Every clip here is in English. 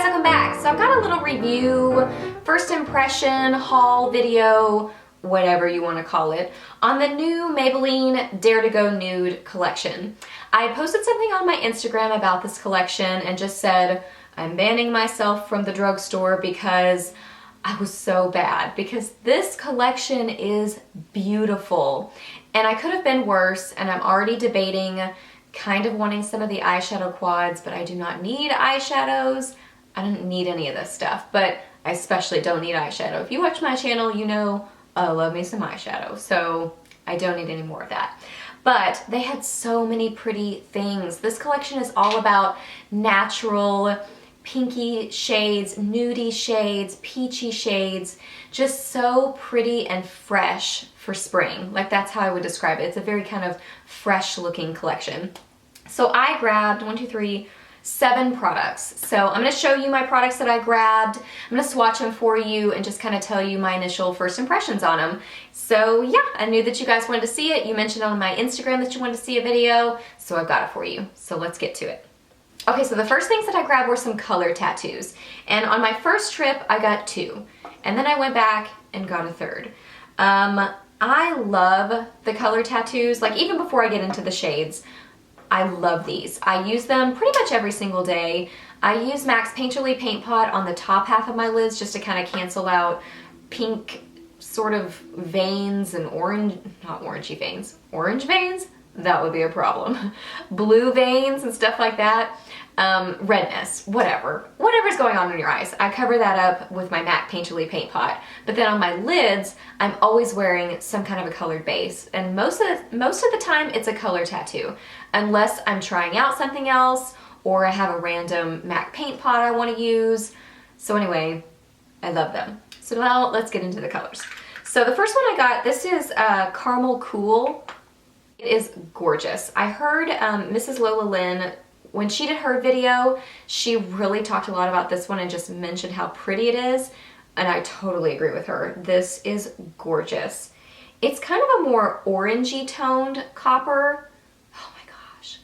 welcome back. So I've got a little review, first impression, haul video, whatever you want to call it, on the new Maybelline Dare to Go Nude collection. I posted something on my Instagram about this collection and just said I'm banning myself from the drugstore because I was so bad, because this collection is beautiful and I could have been worse, and I'm already debating kind of wanting some of the eyeshadow quads, but I do not need eyeshadows. I don't need any of this stuff, but I especially don't need eyeshadow. If you watch my channel, you know I love me some eyeshadow, so I don't need any more of that. But they had so many pretty things. This collection is all about natural, pinky shades, nudie shades, peachy shades, just so pretty and fresh for spring. Like, that's how I would describe it. It's a very kind of fresh looking collection. So I grabbed 7 products. So I'm going to show you my products that I grabbed. I'm going to swatch them for you and just kind of tell you my initial first impressions on them. So yeah, I knew that you guys wanted to see it. You mentioned on my Instagram that you wanted to see a video, so I've got it for you. So let's get to it. Okay, so the first things that I grabbed were some color tattoos. And on my first trip, I got 2. And then I went back and got a 3rd. I love the color tattoos. Like, even before I get into the shades, I love these. I use them pretty much every single day. I use MAC's Painterly Paint Pot on the top half of my lids just to kind of cancel out pink sort of veins and orange, not orangey veins, orange veins? That would be a problem. Blue veins and stuff like that. Redness, whatever's going on in your eyes. I cover that up with my MAC Painterly Paint Pot. But then on my lids, I'm always wearing some kind of a colored base. And most of the time, it's a color tattoo. Unless I'm trying out something else, or I have a random MAC Paint Pot I want to use. So anyway, I love them. So now let's get into the colors. So the first one I got, this is Caramel Cool. It is gorgeous. I heard Mrs. Lola Lynn, when she did her video, she really talked a lot about this one and just mentioned how pretty it is, and I totally agree with her. This is gorgeous. It's kind of a more orangey toned copper. Oh my gosh,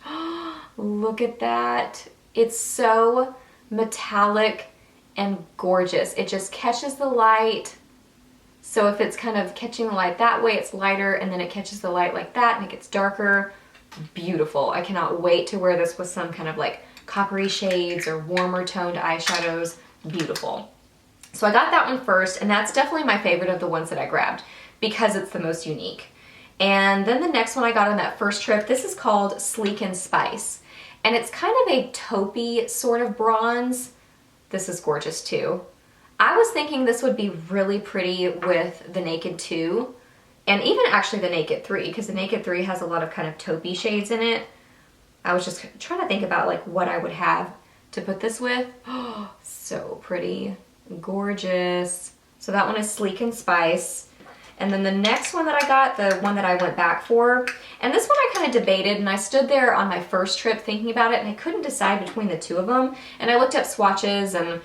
look at that. It's so metallic and gorgeous. It just catches the light. So if it's kind of catching the light that way, it's lighter, and then it catches the light like that and it gets darker. Beautiful. I cannot wait to wear this with some kind of like coppery shades or warmer toned eyeshadows. Beautiful. So I got that one first, and that's definitely my favorite of the ones that I grabbed because it's the most unique. And then the next one I got on that first trip, this is called Sleek and Spice. And it's kind of a taupey sort of bronze. This is gorgeous too. I was thinking this would be really pretty with the Naked 2. And even actually the Naked 3, because the Naked 3 has a lot of kind of taupey shades in it. I was just trying to think about like what I would have to put this with. Oh, so pretty. Gorgeous. So that one is Sleek and Spice. And then the next one that I got, the one that I went back for, and this one I kind of debated, and I stood there on my first trip thinking about it, and I couldn't decide between the two of them. And I looked up swatches, and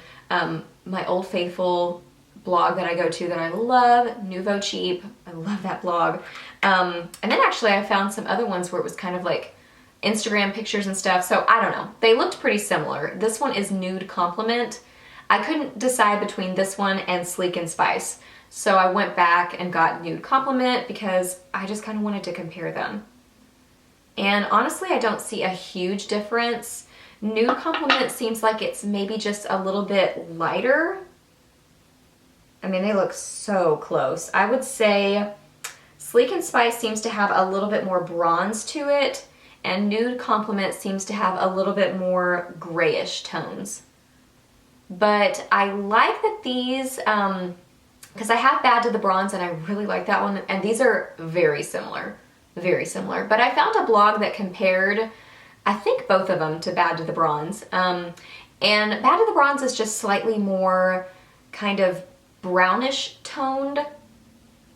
my Old Faithful blog that I go to that I love, Nouveau Cheap. I love that blog. And then actually I found some other ones where it was kind of like Instagram pictures and stuff. So I don't know. They looked pretty similar. This one is Nude Compliment. I couldn't decide between this one and Sleek and Spice. So I went back and got Nude Compliment because I just kind of wanted to compare them. And honestly, I don't see a huge difference. Nude Compliment seems like it's maybe just a little bit lighter. I mean, they look so close. I would say Sleek and Spice seems to have a little bit more bronze to it, and Nude Compliment seems to have a little bit more grayish tones. But I like that these, because I have Bad to the Bronze and I really like that one, and these are very similar, very similar. But I found a blog that compared, I think, both of them to Bad to the Bronze. And Bad to the Bronze is just slightly more kind of brownish toned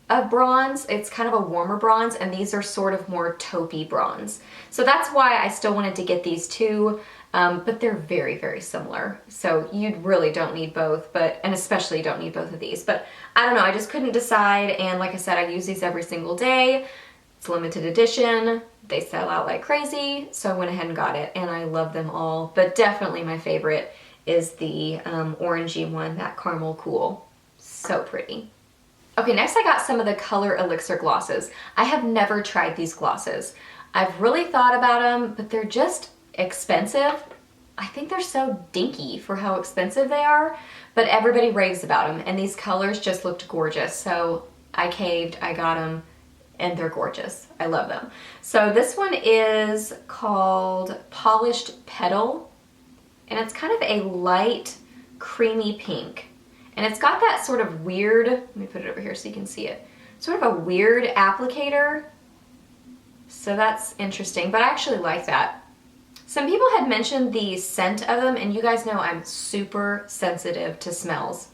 of bronze. It's kind of a warmer bronze, and these are sort of more taupey bronze. So that's why I still wanted to get these two, but they're very, very similar. So you really don't need both, and especially don't need both of these. But I don't know, I just couldn't decide, and like I said, I use these every single day. It's limited edition. They sell out like crazy, so I went ahead and got it, and I love them all. But definitely my favorite is the orangey one, that Caramel Cool. So pretty. Okay, next I got some of the Color Elixir glosses. I have never tried these glosses. I've really thought about them, but they're just expensive. I think they're so dinky for how expensive they are, but everybody raves about them, and these colors just looked gorgeous. So I caved, I got them, and they're gorgeous. I love them. So this one is called Polished Petal, and it's kind of a light creamy pink. And it's got that sort of weird, let me put it over here so you can see it, sort of a weird applicator. So that's interesting, but I actually like that. Some people had mentioned the scent of them, and you guys know I'm super sensitive to smells.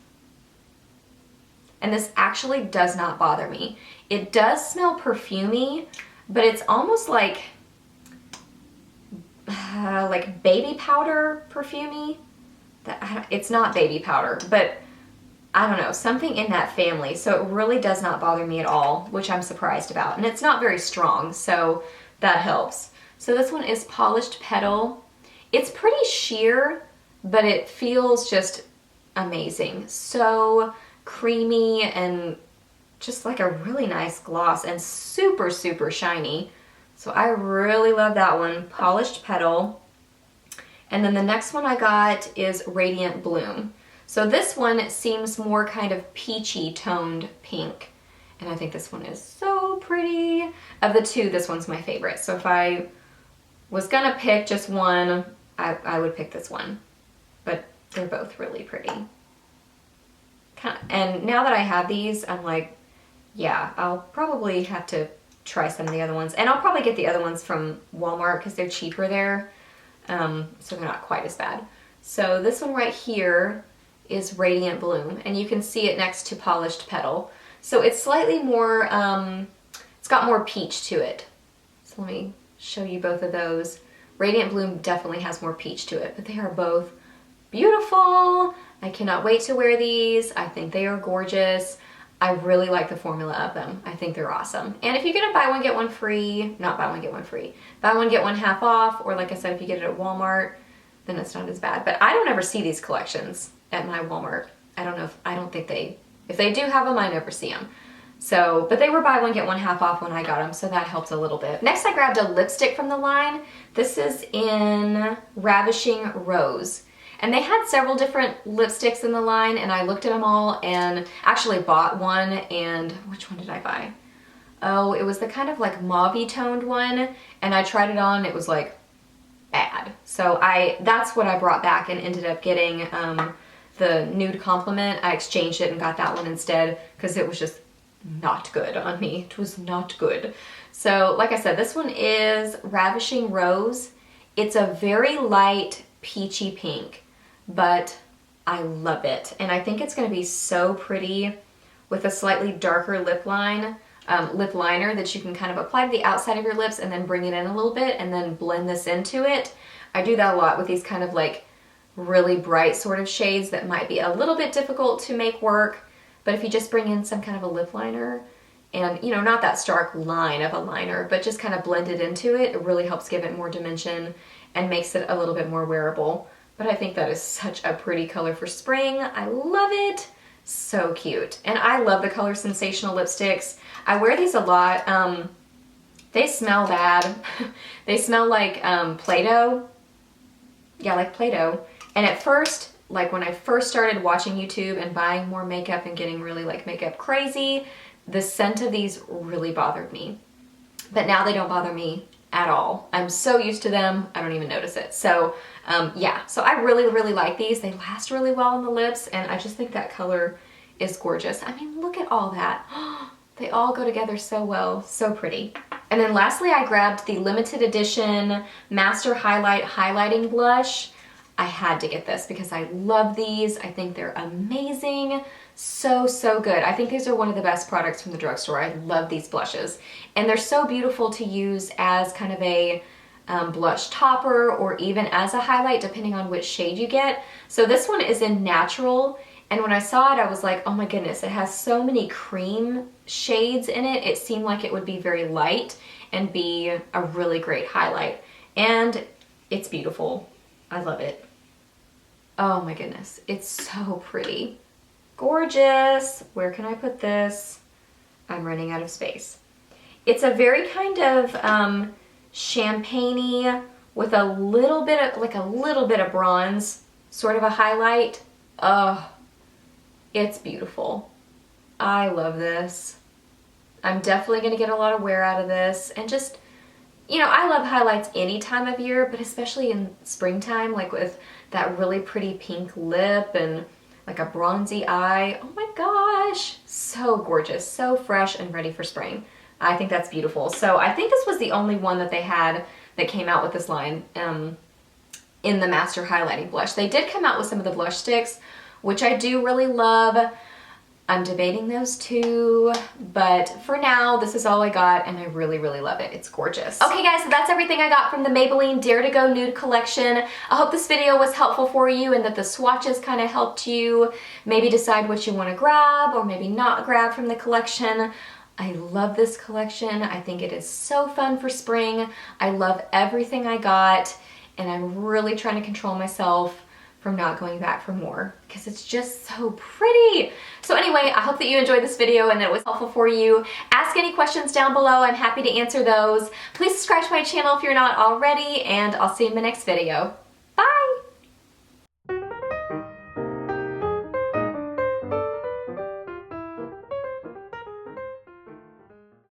And this actually does not bother me. It does smell perfumey, but it's almost like baby powder perfumey. It's not baby powder, but I don't know, something in that family. So it really does not bother me at all, which I'm surprised about. And it's not very strong, so that helps. So this one is Polished Petal. It's pretty sheer, but it feels just amazing. So creamy and just like a really nice gloss and super, super shiny. So I really love that one, Polished Petal. And then the next one I got is Radiant Bloom. So this one seems more kind of peachy toned pink. And I think this one is so pretty. Of the two, this one's my favorite. So if I was gonna pick just one, I would pick this one. But they're both really pretty. And now that I have these, I'm like, yeah, I'll probably have to try some of the other ones. And I'll probably get the other ones from Walmart because they're cheaper there. So they're not quite as bad. So this one right here is Radiant Bloom, and you can see it next to Polished Petal. So it's slightly more, it's got more peach to it. So let me show you both of those. Radiant Bloom definitely has more peach to it, but they are both beautiful. I cannot wait to wear these. I think they are gorgeous. I really like the formula of them. I think they're awesome. And if you get a buy one, get one free, not buy one, get one free, buy one, get one half off, or like I said, if you get it at Walmart, then it's not as bad. But I don't ever see these collections at my Walmart. If they do have them, I never see them. So, but they were buy one, get one half off when I got them, so that helped a little bit. Next, I grabbed a lipstick from the line. This is in Ravishing Rose. And they had several different lipsticks in the line, and I looked at them all and actually bought one. And which one did I buy? Oh, it was the kind of like mauve-y toned one, and I tried it on, it was like bad. So that's what I brought back and ended up getting the Nude Compliment. I exchanged it and got that one instead because it was just not good on me. It was not good. So like I said, this one is Ravishing Rose. It's a very light peachy pink, but I love it. And I think it's gonna be so pretty with a slightly darker lip liner that you can kind of apply to the outside of your lips and then bring it in a little bit and then blend this into it. I do that a lot with these kind of like really bright sort of shades that might be a little bit difficult to make work. But if you just bring in some kind of a lip liner and, you know, not that stark line of a liner, but just kind of blend it into it, it really helps give it more dimension and makes it a little bit more wearable. But I think that is such a pretty color for spring. I love it. So cute. And I love the color Sensational lipsticks. I wear these a lot. They smell bad. They smell like Play-Doh. Yeah, like Play-Doh. And at first, like when I first started watching YouTube and buying more makeup and getting really like makeup crazy, the scent of these really bothered me. But now they don't bother me at all. I'm so used to them, I don't even notice it. So yeah, so I really, really like these. They last really well on the lips, and I just think that color is gorgeous. I mean, look at all that. They all go together so well, so pretty. And then lastly, I grabbed the limited edition Master Highlight Highlighting Blush. I had to get this because I love these. I think they're amazing. So, so good. I think these are one of the best products from the drugstore. I love these blushes. And they're so beautiful to use as kind of a blush topper or even as a highlight, depending on which shade you get. So this one is in Natural. And when I saw it, I was like, oh my goodness, it has so many cream shades in it. It seemed like it would be very light and be a really great highlight. And it's beautiful. I love it. Oh my goodness, it's so pretty. Gorgeous. Where can I put this? I'm running out of space. It's a very kind of champagne-y with a little bit of, like a little bit of bronze, sort of a highlight. Oh, it's beautiful. I love this. I'm definitely gonna get a lot of wear out of this, and just, you know, I love highlights any time of year, but especially in springtime, like with that really pretty pink lip and like a bronzy eye. Oh my gosh, so gorgeous, so fresh and ready for spring. I think that's beautiful. So I think this was the only one that they had that came out with this line in the Master Highlighting Blush. They did come out with some of the blush sticks, which I do really love. I'm debating those two, but for now, this is all I got, and I really, really love it. It's gorgeous. Okay guys, so that's everything I got from the Maybelline Dare to Go Nude collection. I hope this video was helpful for you and that the swatches kind of helped you maybe decide what you want to grab or maybe not grab from the collection. I love this collection. I think it is so fun for spring. I love everything I got, and I'm really trying to control myself from not going back for more because it's just so pretty. So anyway, I hope that you enjoyed this video and that it was helpful for you. Ask any questions down below. I'm happy to answer those. Please subscribe to my channel if you're not already, and I'll see you in the next video.